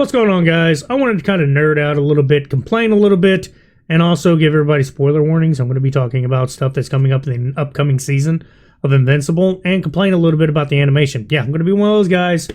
What's going on, guys? I wanted to kind of nerd out a little bit, complain a little bit, and also give everybody spoiler warnings. I'm going to be talking about stuff that's coming up in the upcoming season of Invincible and complain a little bit about the animation. Yeah, I'm going to be one of those guys.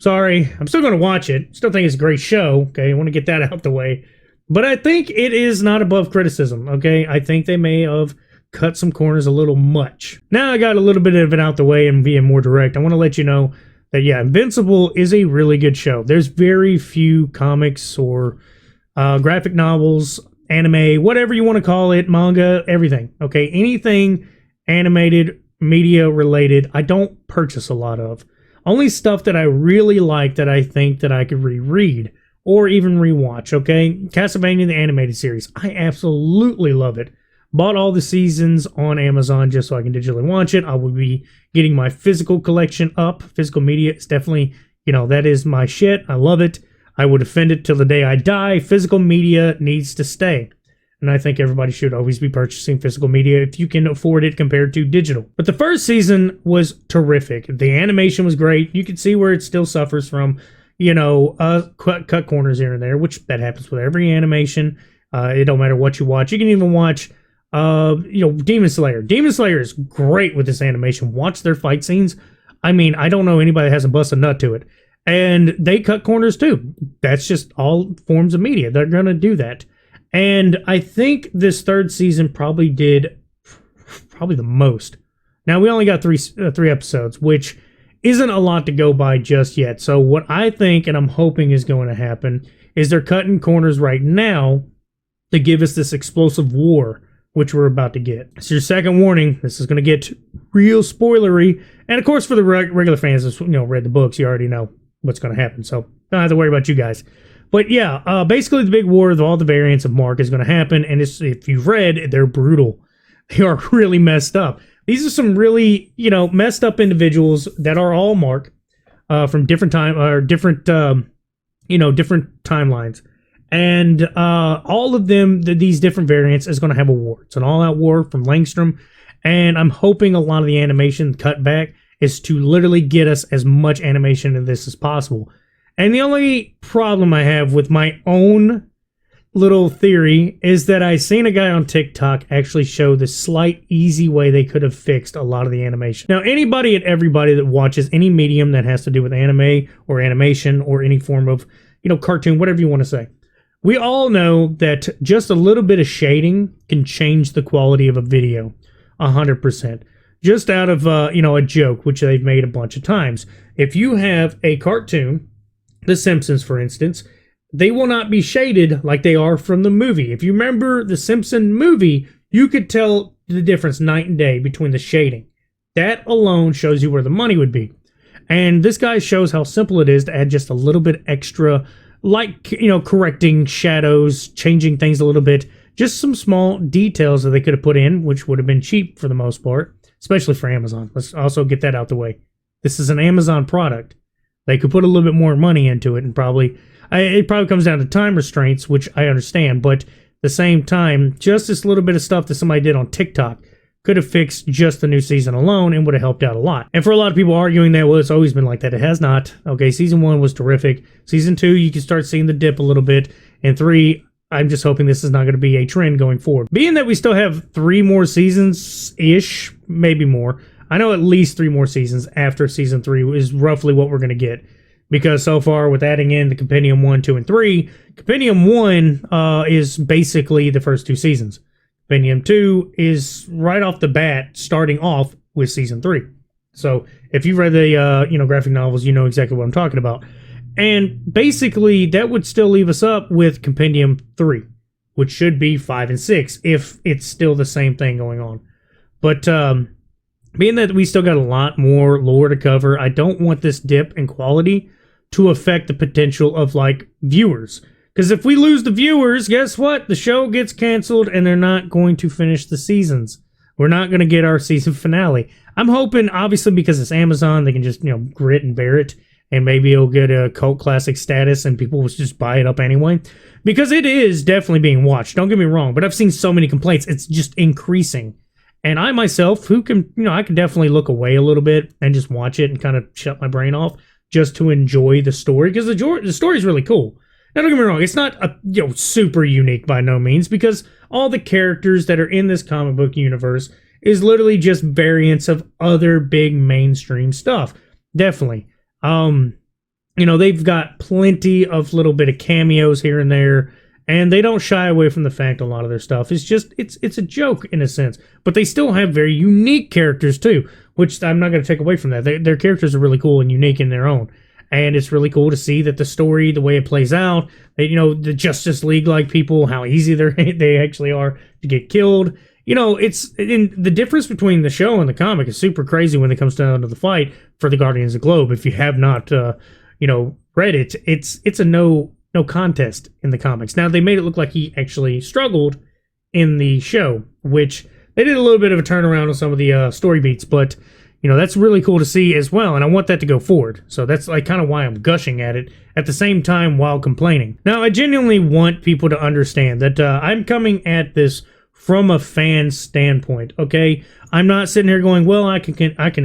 Sorry, I'm still going to watch it. Still think it's a great show, okay? I want to get that out the way. But I think it is not above criticism, okay? I think they may have cut some corners a little much. Now I got a little bit of it out the way and being more direct, I want to let you know that, yeah, Invincible is a really good show. There's very few comics or graphic novels, anime, whatever you want to call it, manga, everything, okay? Anything animated, media related, I don't purchase a lot of. Only stuff that I really like that I think that I could reread or even rewatch, okay? Castlevania, the animated series. I absolutely love it. Bought all the seasons on Amazon just so I can digitally watch it. I will be getting my physical collection up. Physical media is definitely, that is my shit. I love it. I will defend it till the day I die. Physical media needs to stay. And I think everybody should always be purchasing physical media if you can afford it compared to digital. But the first season was terrific. The animation was great. You can see where it still suffers from, cut corners here and there, which that happens with every animation. It don't matter what you watch. You can even watch Demon Slayer. Demon Slayer is great with this animation. Watch their fight scenes. I mean, I don't know anybody that hasn't busted a nut to it. And they cut corners too. That's just all forms of media. They're going to do that. And I think this third season probably did the most. Now, we only got three episodes, which isn't a lot to go by just yet. So what I think and I'm hoping is going to happen is they're cutting corners right now to give us this explosive war, which we're about to get. It's your second warning. This is going to get real spoilery. And of course, for the regular fans that's read the books, you already know what's going to happen. So don't have to worry about you guys. But yeah, basically the big war of all the variants of Mark is going to happen. And if you've read, they're brutal. They are really messed up. These are some really, messed up individuals that are all Mark from different different timelines. And all of them, these different variants, is going to have a war. It's an all-out war from Langstrom. And I'm hoping a lot of the animation cut back is to literally get us as much animation in this as possible. And the only problem I have with my own little theory is that I seen a guy on TikTok actually show the slight easy way they could have fixed a lot of the animation. Now, anybody and everybody that watches any medium that has to do with anime or animation or any form of, cartoon, whatever you want to say, we all know that just a little bit of shading can change the quality of a video 100%. Just out of, a joke, which they've made a bunch of times. If you have a cartoon, The Simpsons, for instance, they will not be shaded like they are from the movie. If you remember the Simpson movie, you could tell the difference night and day between the shading. That alone shows you where the money would be. And this guy shows how simple it is to add just a little bit extra, like, correcting shadows, changing things a little bit. Just some small details that they could have put in, which would have been cheap for the most part, especially for Amazon. Let's also get that out the way. This is an Amazon product. They could put a little bit more money into it, and it probably comes down to time restraints, which I understand, but at the same time, just this little bit of stuff that somebody did on TikTok could have fixed just the new season alone and would have helped out a lot. And for a lot of people arguing that, well, it's always been like that. It has not. Okay, season 1 was terrific. Season 2, you can start seeing the dip a little bit. And 3, I'm just hoping this is not going to be a trend going forward. Being that we still have 3 more seasons-ish, maybe more. I know at least 3 more seasons after season 3 is roughly what we're going to get. Because so far, with adding in the Compendium 1, 2, and 3, Compendium 1 is basically the first 2 seasons. Compendium 2 is right off the bat starting off with season 3. So if you've read the graphic novels, you know exactly what I'm talking about. And basically, that would still leave us up with Compendium 3, which should be 5 and 6 if it's still the same thing going on. But being that we still got a lot more lore to cover, I don't want this dip in quality to affect the potential of, viewers. Because if we lose the viewers, guess what? The show gets canceled and they're not going to finish the seasons. We're not going to get our season finale. I'm hoping, obviously, because it's Amazon, they can just, grit and bear it. And maybe it'll get a cult classic status and people will just buy it up anyway. Because it is definitely being watched. Don't get me wrong. But I've seen so many complaints. It's just increasing. And I myself, I can definitely look away a little bit and just watch it and kind of shut my brain off. just to enjoy the story, because the story is really cool. Now, don't get me wrong, it's not super unique by no means, because all the characters that are in this comic book universe is literally just variants of other big mainstream stuff. Definitely. They've got plenty of little bit of cameos here and there, and they don't shy away from the fact a lot of their stuff is just, it's a joke in a sense, but they still have very unique characters too, which I'm not going to take away from that. Their characters are really cool and unique in their own. And it's really cool to see that the story, the way it plays out, that, the Justice League-like people, how easy they actually are to get killed. The difference between the show and the comic is super crazy when it comes down to the fight for the Guardians of the Globe. If you have not, read it, it's a no contest in the comics. Now, they made it look like he actually struggled in the show, which they did a little bit of a turnaround on some of the story beats, but that's really cool to see as well, and I want that to go forward. So that's like kind of why I'm gushing at it at the same time while complaining. Now, I genuinely want people to understand that I'm coming at this from a fan standpoint, okay? I'm not sitting here going, well, I can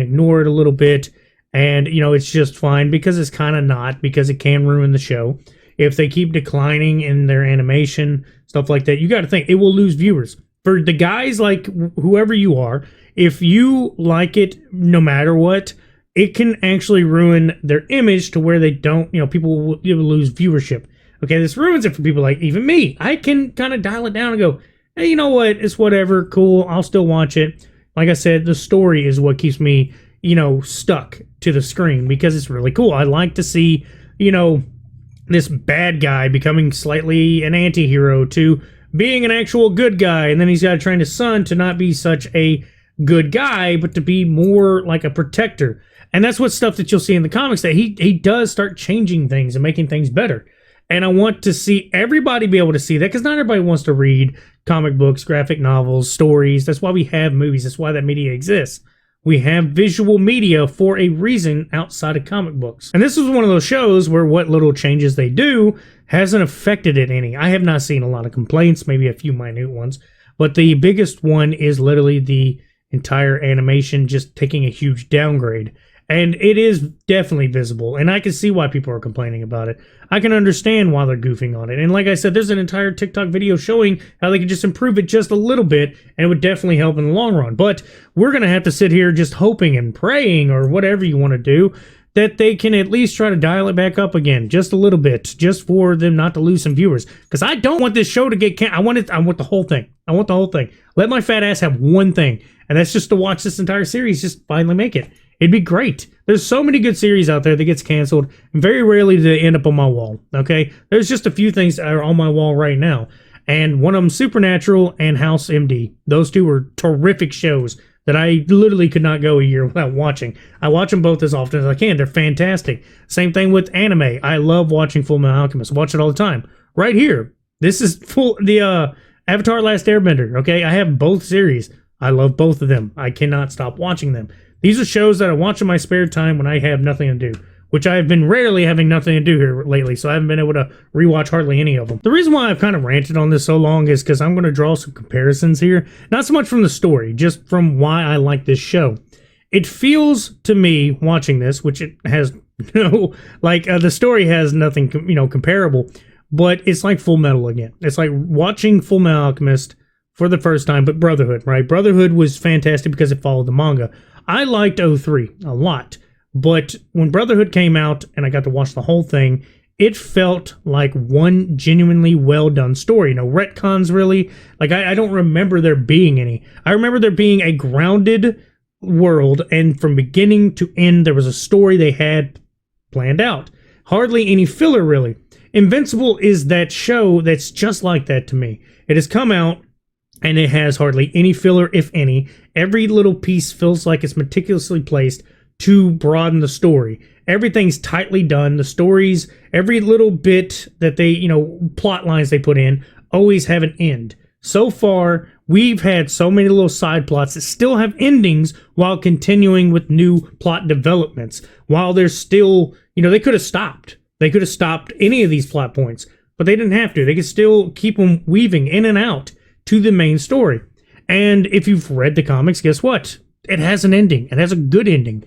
ignore it a little bit, and, it's just fine, because it's kind of not, because it can ruin the show. If they keep declining in their animation, stuff like that, you got to think, it will lose viewers. For the guys like whoever you are, if you like it no matter what, it can actually ruin their image to where they don't, people will lose viewership. Okay, this ruins it for people like even me. I can kind of dial it down and go, hey, you know what? It's whatever, cool. I'll still watch it. Like I said, the story is what keeps me, stuck to the screen, because it's really cool. I like to see, this bad guy becoming slightly an anti-hero to being an actual good guy, and then he's got to train his son to not be such a good guy, but to be more like a protector. And that's what stuff that you'll see in the comics, that he does start changing things and making things better. And I want to see everybody be able to see that, because not everybody wants to read comic books, graphic novels, stories. That's why we have movies. That's why that media exists. We have visual media for a reason outside of comic books. And this is one of those shows where what little changes they do hasn't affected it any. I have not seen a lot of complaints, maybe a few minute ones, but the biggest one is literally the entire animation just taking a huge downgrade. And it is definitely visible, and I can see why people are complaining about it. I can understand why they're goofing on it. And like I said, there's an entire TikTok video showing how they could just improve it just a little bit, and it would definitely help in the long run. But we're going to have to sit here just hoping and praying, or whatever you want to do, that they can at least try to dial it back up again just a little bit, just for them not to lose some viewers. Because I don't want this show to get canceled. I want the whole thing. I want the whole thing. Let my fat ass have one thing, and that's just to watch this entire series just finally make it. It'd be great. There's so many good series out there that gets canceled, and very rarely do they end up on my wall, okay? There's just a few things that are on my wall right now, and one of them, Supernatural and House MD. Those two were terrific shows that I literally could not go a year without watching. I watch them both as often as I can. They're fantastic. Same thing with anime. I love watching Full Metal Alchemist. Watch it all the time. Right here. This is the Avatar Last Airbender, okay? I have both series. I love both of them. I cannot stop watching them. These are shows that I watch in my spare time when I have nothing to do, which I have been rarely having nothing to do here lately, so I haven't been able to rewatch hardly any of them. The reason why I've kind of ranted on this so long is because I'm going to draw some comparisons here. Not so much from the story, just from why I like this show. It feels to me, watching this, which it has the story has nothing, comparable, but it's like Full Metal again. It's like watching Full Metal Alchemist for the first time, but Brotherhood, right? Brotherhood was fantastic because it followed the manga. I liked 03 a lot, but when Brotherhood came out and I got to watch the whole thing, it felt like one genuinely well-done story. No retcons, really. Like, I don't remember there being any. I remember there being a grounded world, and from beginning to end, there was a story they had planned out. Hardly any filler, really. Invincible is that show that's just like that to me. It has come out, and it has hardly any filler, if any. Every little piece feels like it's meticulously placed to broaden the story. Everything's tightly done. The stories, every little bit that they, plot lines they put in, always have an end. So far, we've had so many little side plots that still have endings while continuing with new plot developments. While there's still, they could have stopped. They could have stopped any of these plot points, but they didn't have to. They could still keep them weaving in and out to the main story. And if you've read the comics, guess what? It has an ending. It has a good ending.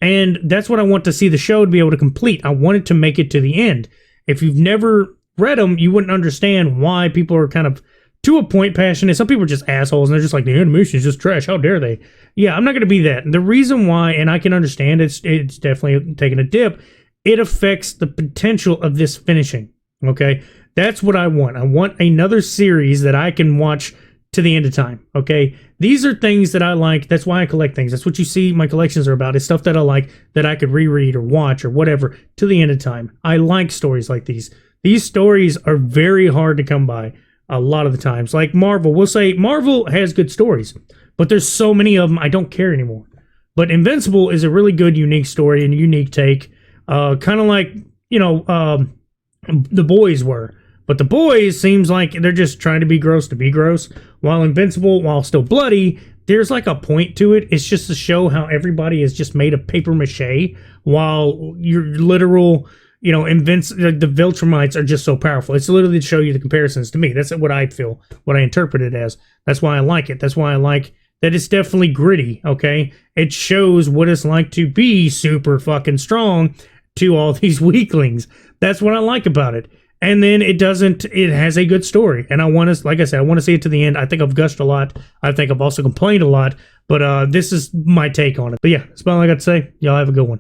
And that's what I want to see the show to be able to complete. I want it to make it to the end. If you've never read them, you wouldn't understand why people are kind of, to a point, passionate. Some people are just assholes, and they're just like, the animation is just trash. How dare they? Yeah, I'm not going to be that. And the reason why, and I can understand it's definitely taking a dip, it affects the potential of this finishing. Okay? That's what I want. I want another series that I can watch to the end of time. Okay? These are things that I like. That's why I collect things. That's what you see my collections are about. It's stuff that I like that I could reread or watch or whatever to the end of time. I like stories like these. These stories are very hard to come by a lot of the times. Like Marvel, we'll say Marvel has good stories, but there's so many of them I don't care anymore. But Invincible is a really good, unique story and unique take. Kind of like, The Boys were. But The Boys seems like they're just trying to be gross, while Invincible, while still bloody, there's like a point to it. It's just to show how everybody is just made of paper mache, while your literal, the Viltrumites are just so powerful. It's literally to show you the comparisons to me. That's what I feel, what I interpret it as. That's why I like it. That's why I like that it's definitely gritty, okay? It shows what it's like to be super fucking strong to all these weaklings. That's what I like about it. And then it has a good story. And I want to, like I said, I want to see it to the end. I think I've gushed a lot. I think I've also complained a lot. But this is my take on it. But yeah, that's about all I got to say. Y'all have a good one.